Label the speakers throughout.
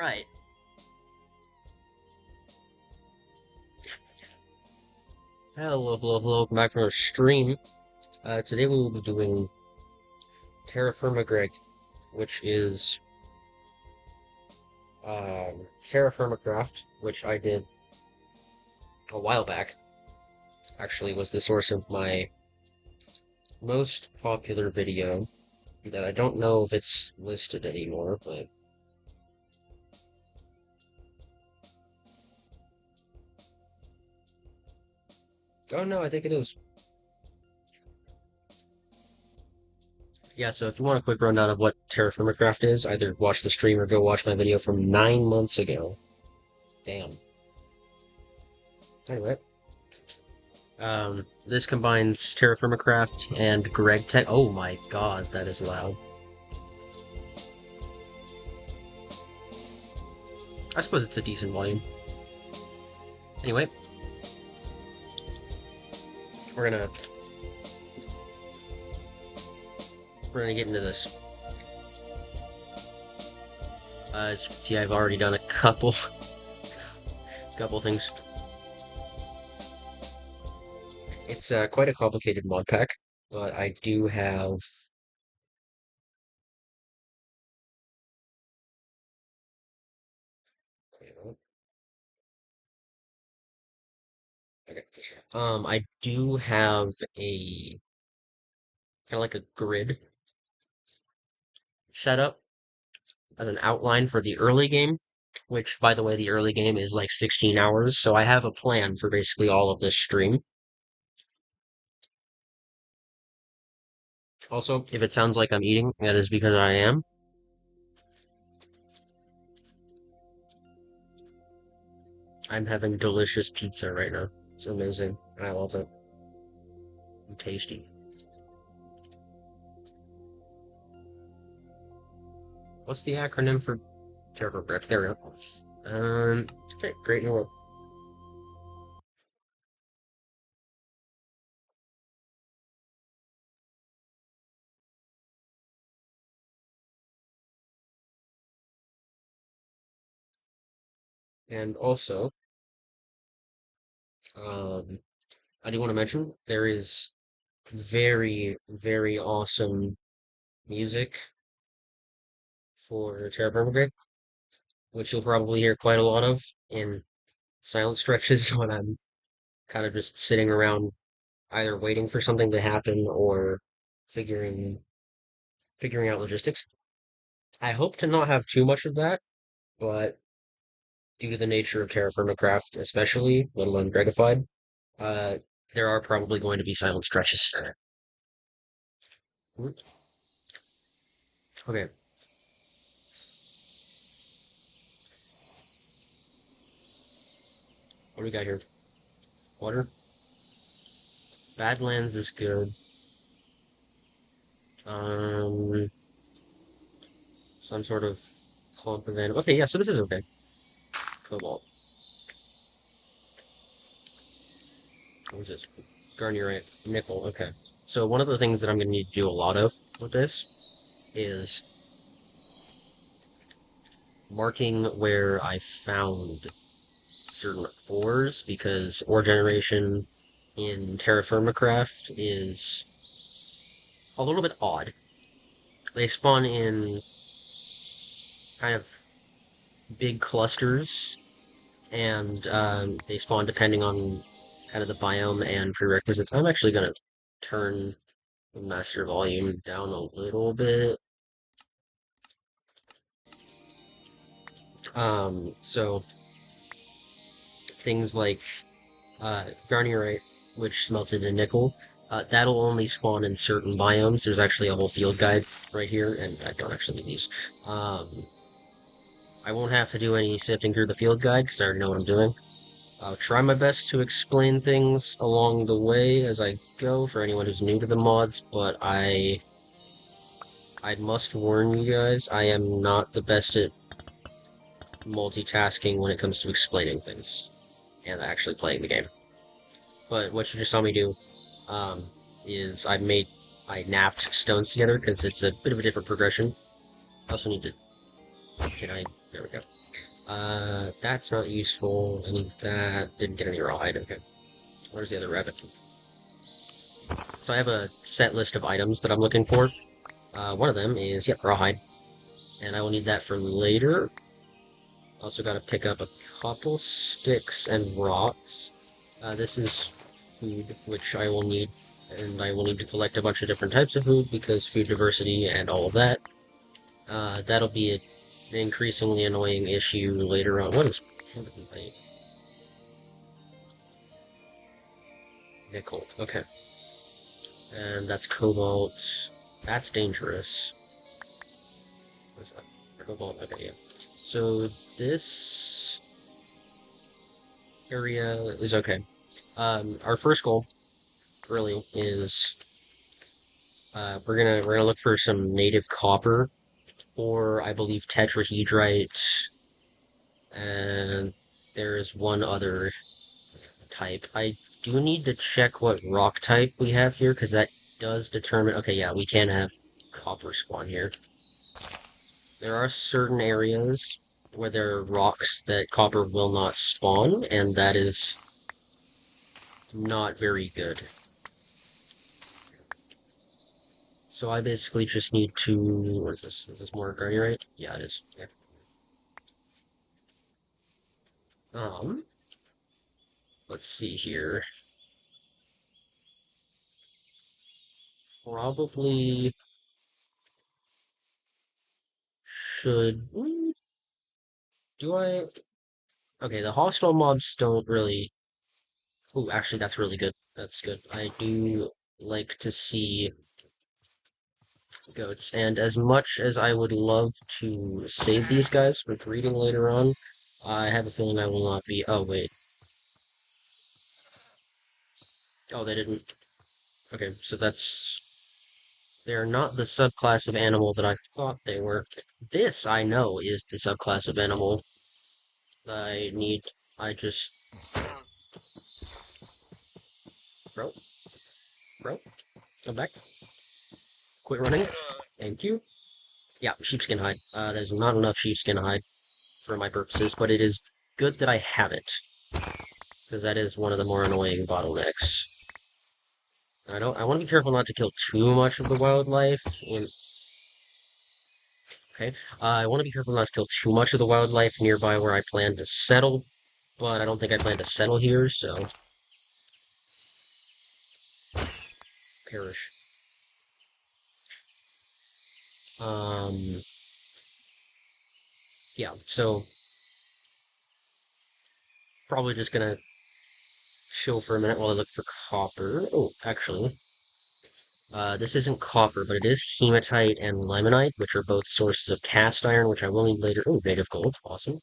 Speaker 1: Right.
Speaker 2: Hello, hello, hello, welcome back from our stream. Today we will be doing TerraFirmaGreg, which is TerraFirmaCraft, which I did a while back. Actually, was the source of my most popular video that I don't know if it's listed anymore, but oh no, I think it is. Yeah, so if you want a quick rundown of what TerraFirmaCraft is, either watch the stream or go watch my video from 9 months ago. Damn. Anyway. This combines TerraFirmaCraft and Greg Tech. Oh my god, that is loud. I suppose it's a decent volume. Anyway, we're gonna get into this. As you can see, I've already done a couple things. It's quite a complicated mod pack, but I do have. Okay. I do have a kind of like a grid set up as an outline for the early game, which, by the way, the early game is like 16 hours, so I have a plan for basically all of this stream. Also, if it sounds like I'm eating, that is because I am. I'm having delicious pizza right now. It's amazing. I love it. And tasty. What's the acronym for TerraFirmaGreg? There we go. Okay, great new world. And also, I do want to mention there is very, very awesome music for TerraFirmaGreg, which you'll probably hear quite a lot of in silent stretches when I'm kind of just sitting around either waiting for something to happen or figuring out logistics. I hope to not have too much of that, but due to the nature of Terra Firma Craft, especially, let alone Gregified, uh, there are probably going to be silent stretches. Okay. What do we got here? Water? Badlands is good. Um, some sort of clump of animal. Okay, yeah, so this is okay. Cobalt. What is this? Garnierite. Nickel. Okay. So one of the things that I'm going to need to do a lot of with this is marking where I found certain ores, because ore generation in TerraFirmaCraft is a little bit odd. They spawn in kind of big clusters, and they spawn depending on kind of the biome and prerequisites. I'm actually going to turn the master volume down a little bit. So things like garnierite, which smelts into nickel, that'll only spawn in certain biomes. There's actually a whole field guide right here, and I don't actually need these. I won't have to do any sifting through the field guide because I already know what I'm doing. I'll try my best to explain things along the way as I go for anyone who's new to the mods, but I must warn you guys, I am not the best at multitasking when it comes to explaining things and actually playing the game. But what you just saw me do is I napped stones together because it's a bit of a different progression. I also need to, there we go. That's not useful. I need that. Didn't get any rawhide. Okay. Where's the other rabbit? So I have a set list of items that I'm looking for. One of them is, yep, rawhide. And I will need that for later. Also got to pick up a couple sticks and rocks. This is food, which I will need, and I will need to collect a bunch of different types of food because food diversity and all of that. That'll be an increasingly annoying issue later on. What is nickel? Okay. And that's cobalt. That's dangerous. What's that? Cobalt. Okay, yeah. So this area is okay. Our first goal really is we're gonna look for some native copper, or I believe tetrahedrite, and there's one other type. I do need to check what rock type we have here, because that does determine. Okay, yeah, we can have copper spawn here. There are certain areas where there are rocks that copper will not spawn, and that is not very good. So I basically just need to. What is this? Is this more granite? Yeah, it is. Yeah. Um, let's see here. Probably should. Do I? Okay, the hostile mobs don't really. Oh, actually, that's really good. That's good. I do like to see goats, and as much as I would love to save these guys for breeding later on, I have a feeling I will not be. Oh, wait. Oh, they didn't. Okay, so that's. They're not the subclass of animal that I thought they were. This, I know, is the subclass of animal that I need. I just. Bro, bro, come back. Quit running. Thank you. Yeah, sheepskin hide. There's not enough sheepskin hide for my purposes, but it is good that I have it. Because that is one of the more annoying bottlenecks. I want to be careful not to kill too much of the wildlife in. Okay. I want to be careful not to kill too much of the wildlife nearby where I plan to settle, but I don't think I plan to settle here, so. Perish. Um, yeah, so. Probably just gonna chill for a minute while I look for copper. Oh, actually. This isn't copper, but it is hematite and limonite, which are both sources of cast iron, which I will need later. Oh, native gold. Awesome.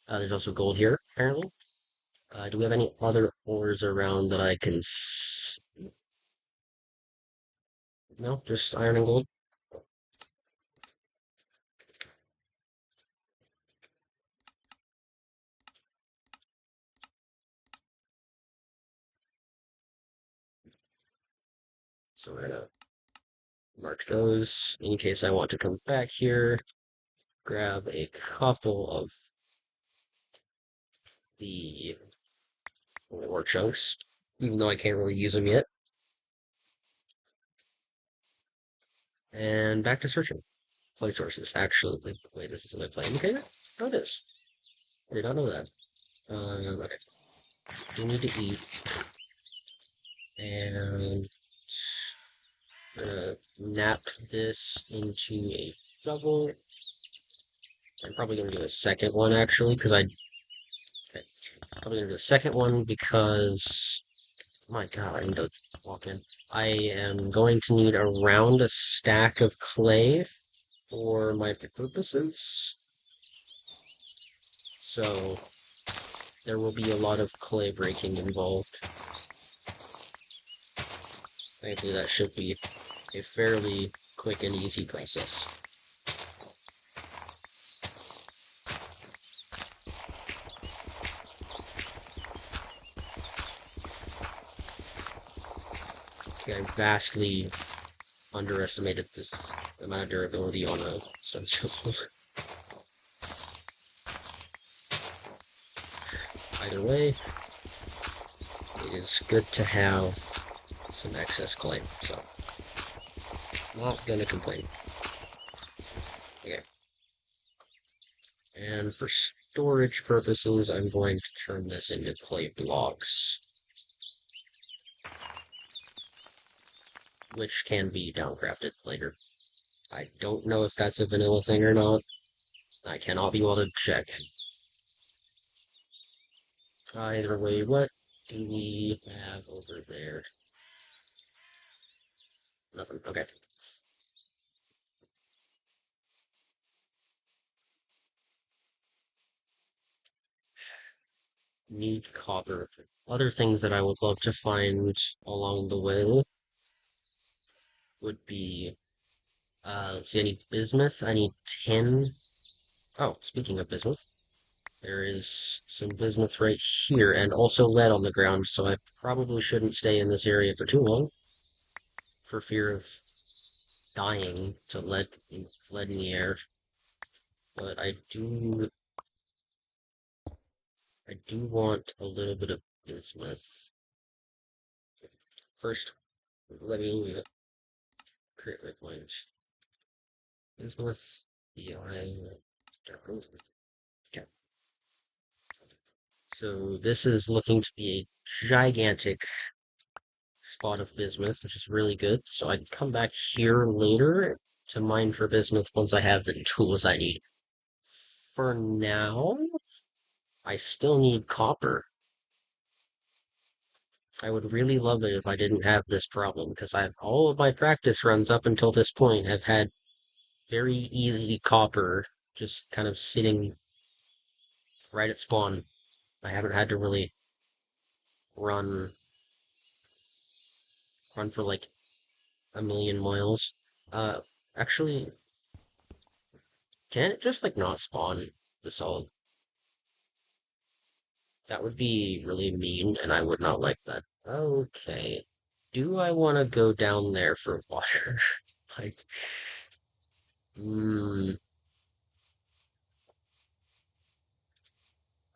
Speaker 2: There's also gold here, apparently. Do we have any other ores around that I can No, just iron and gold. So we're gonna mark those in case I want to come back here, grab a couple of the ore chunks, even though I can't really use them yet. And back to searching. Play sources. Actually, wait, this isn't a play indicator? Oh, it is. I did not know that. Okay. Do need to eat. And I'm gonna nap this into a shovel. I'm probably gonna do a second one actually, because okay. Probably gonna do a second one because my God, I need to walk in. I am going to need around a stack of clay for my purposes. So there will be a lot of clay breaking involved. Thankfully, that should be a fairly quick and easy process. Okay, I vastly underestimated this amount of durability on a stone shovel. Either way, it is good to have some excess clay, so not gonna complain. Okay. And for storage purposes, I'm going to turn this into clay blocks, which can be downcrafted later. I don't know if that's a vanilla thing or not. I cannot be able to check. Either way, what do we have over there? Nothing. Okay. Need copper. Other things that I would love to find along the way would be, let's see, I need bismuth, I need tin. Oh, speaking of bismuth, there is some bismuth right here, and also lead on the ground, so I probably shouldn't stay in this area for too long, for fear of dying to lead in the air. But I do want a little bit of bismuth. First, let me create my point. Bismuth, yeah, okay. So this is looking to be a gigantic spot of bismuth, which is really good. So I can come back here later to mine for bismuth once I have the tools I need. For now, I still need copper. I would really love it if I didn't have this problem, because all of my practice runs up until this point have had very easy copper just kind of sitting right at spawn. I haven't had to really run for like a million miles. Uh, actually, can it just like not spawn the solid? That would be really mean, and I would not like that. Okay. Do I want to go down there for water? Like, hmm,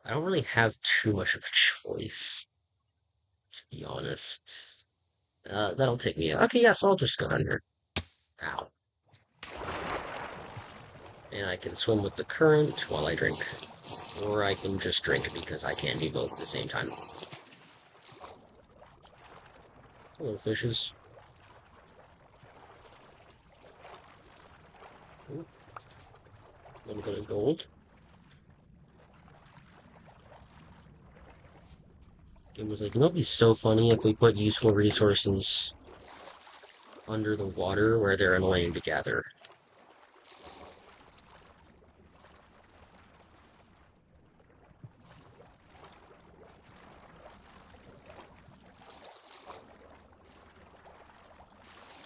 Speaker 2: I don't really have too much of a choice, to be honest. That'll take me. Okay, yes, I'll just go under. Ow. And I can swim with the current while I drink. Or I can just drink because I can do both at the same time. Hello, fishes. Ooh, a little bit of gold. It was like, you know, it'd be so funny if we put useful resources under the water where they're annoying to gather.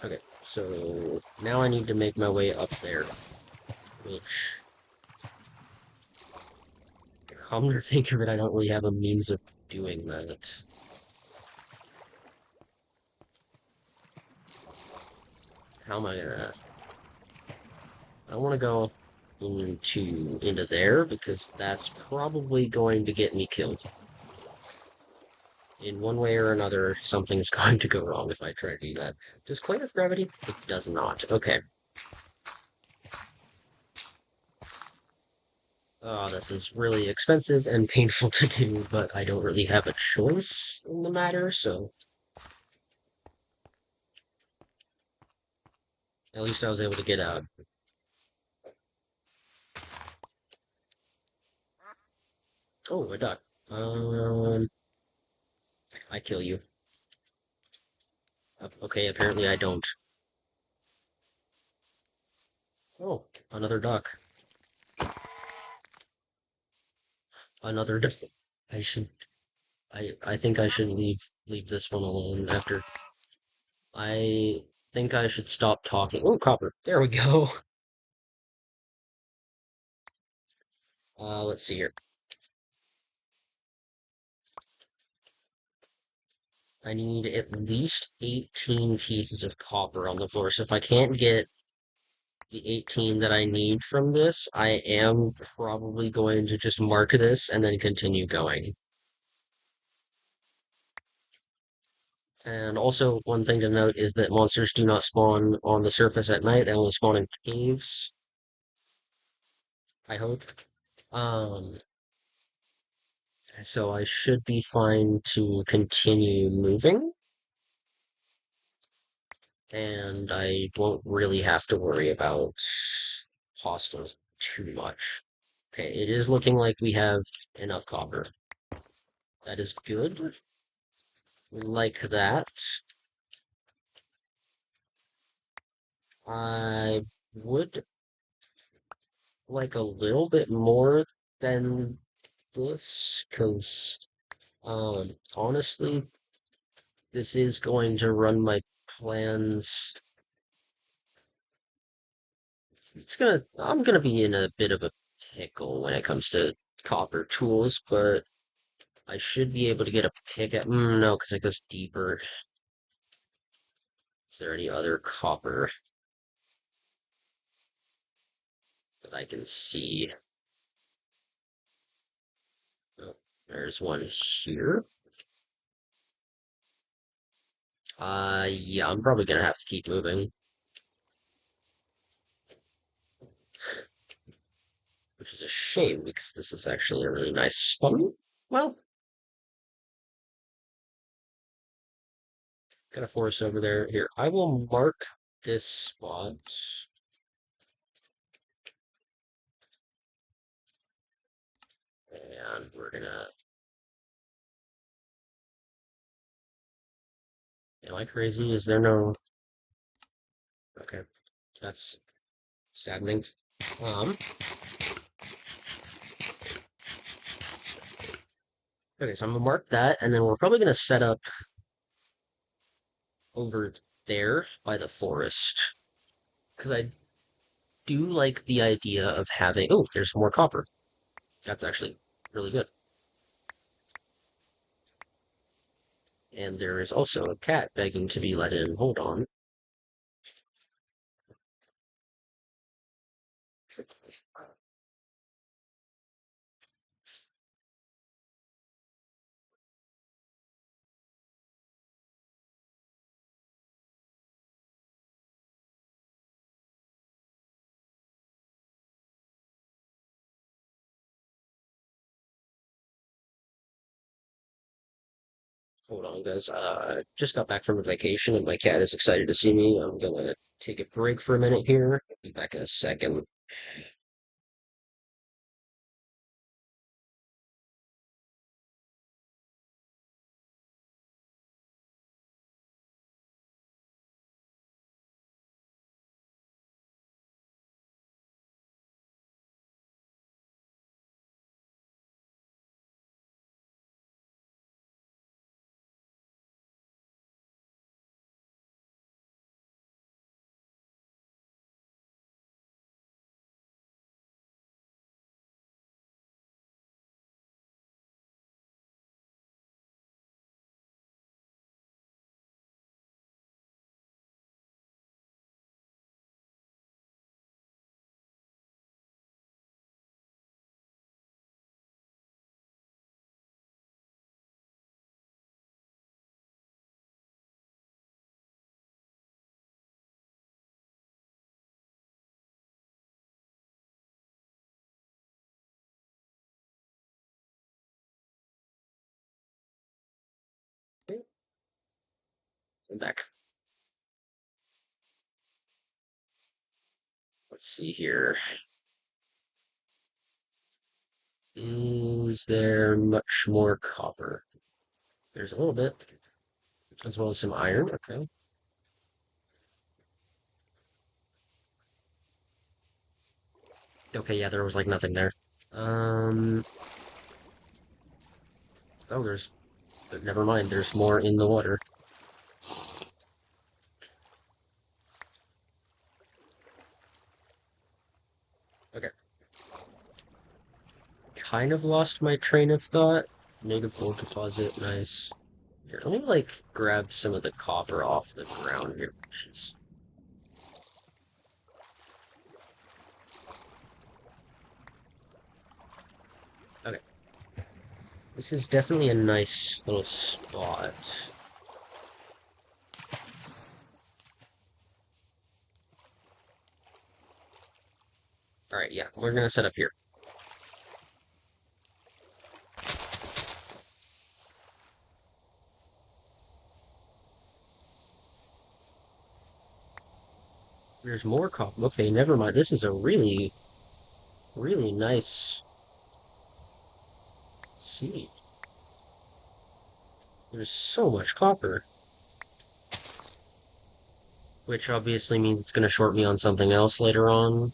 Speaker 2: Okay, so now I need to make my way up there, which, come to think of it, I don't really have a means of doing that. How am I gonna... I don't want to go into there because that's probably going to get me killed. In one way or another, something's going to go wrong if I try to do that. Does clay have gravity? It does not. Okay. Oh, this is really expensive and painful to do, but I don't really have a choice in the matter, so at least I was able to get out. Oh, a duck. I kill you. Okay, apparently I don't. Oh, another duck. Another duck. I should. I think I should leave this one alone after. I think I should stop talking. Oh, copper. There we go. Let's see here. I need at least 18 pieces of copper on the floor. So if I can't get the 18 that I need from this, I am probably going to just mark this and then continue going. And also, one thing to note is that monsters do not spawn on the surface at night. They only spawn in caves, I hope. Um, so I should be fine to continue moving, and I won't really have to worry about hostiles too much. Okay, it is looking like we have enough copper. That is good. We like that. I would like a little bit more than this, because honestly, this is going to run my plans. I'm gonna be in a bit of a pickle when it comes to copper tools, but I should be able to get a pick at, no, because it goes deeper. Is there any other copper that I can see? Oh, there's one here. Yeah, I'm probably gonna have to keep moving, which is a shame because this is actually a really nice spot. Well, got a forest over there. Here, I will mark this spot. And we're gonna. Am I crazy? Is there no. Okay, that's saddening. Um, okay, so I'm gonna mark that, and then we're probably gonna set up over there by the forest. Because I do like the idea of having. Oh, there's more copper. That's actually really good. And there is also a cat begging to be let in. Hold on. Hold on, guys. Just got back from a vacation and my cat is excited to see me. I'm gonna take a break for a minute here. Be back in a second. Okay, I'm back. Let's see here. Is there much more copper? There's a little bit, as well as some iron. Okay. Okay, yeah, there was like nothing there. Um, oh, but never mind, there's more in the water. Okay. Kind of lost my train of thought. Native gold deposit, nice. Here, let me like grab some of the copper off the ground here. Jeez. Okay. This is definitely a nice little spot. Alright, yeah, we're gonna set up here. There's more copper. Okay, never mind. This is a really, really nice seed. There's so much copper, which obviously means it's gonna short me on something else later on.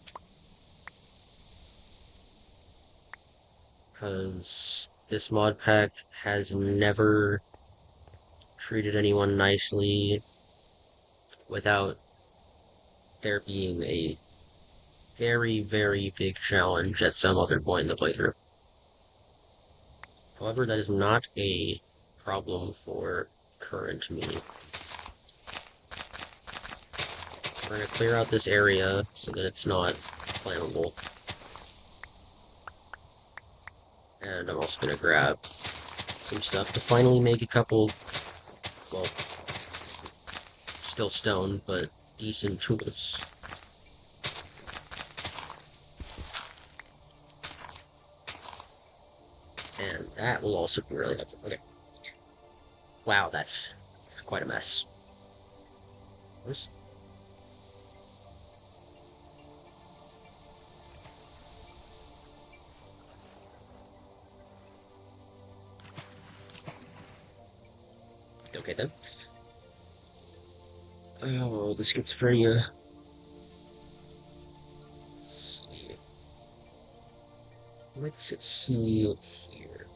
Speaker 2: Because this mod pack has never treated anyone nicely without there being a very, very big challenge at some other point in the playthrough. However, that is not a problem for current me. We're going to clear out this area so that it's not flammable. And I'm also going to grab some stuff to finally make a couple, well, still stone, but decent tools. And that will also be really helpful. Okay. Wow, that's quite a mess. Oops. Okay then. Oh, the schizophrenia. Let's see. Let's see here.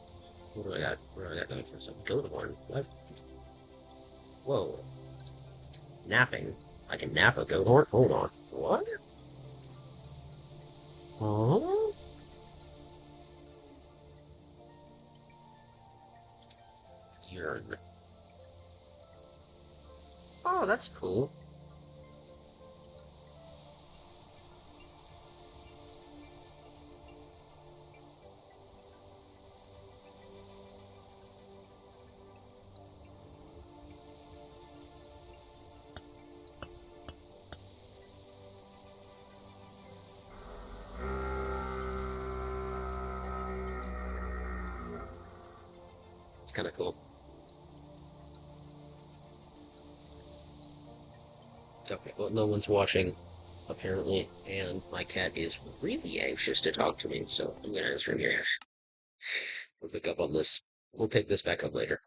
Speaker 2: What do I got? What do I got going for some goat horn? What? Whoa. Napping. I can nap a goat horn? Hold on. What? Huh? Urine. Oh, that's cool. It's kind of cool. Okay, well, no one's watching, apparently, and my cat is really anxious to talk to me, so I'm gonna answer him here. We'll pick up on this. We'll pick this back up later.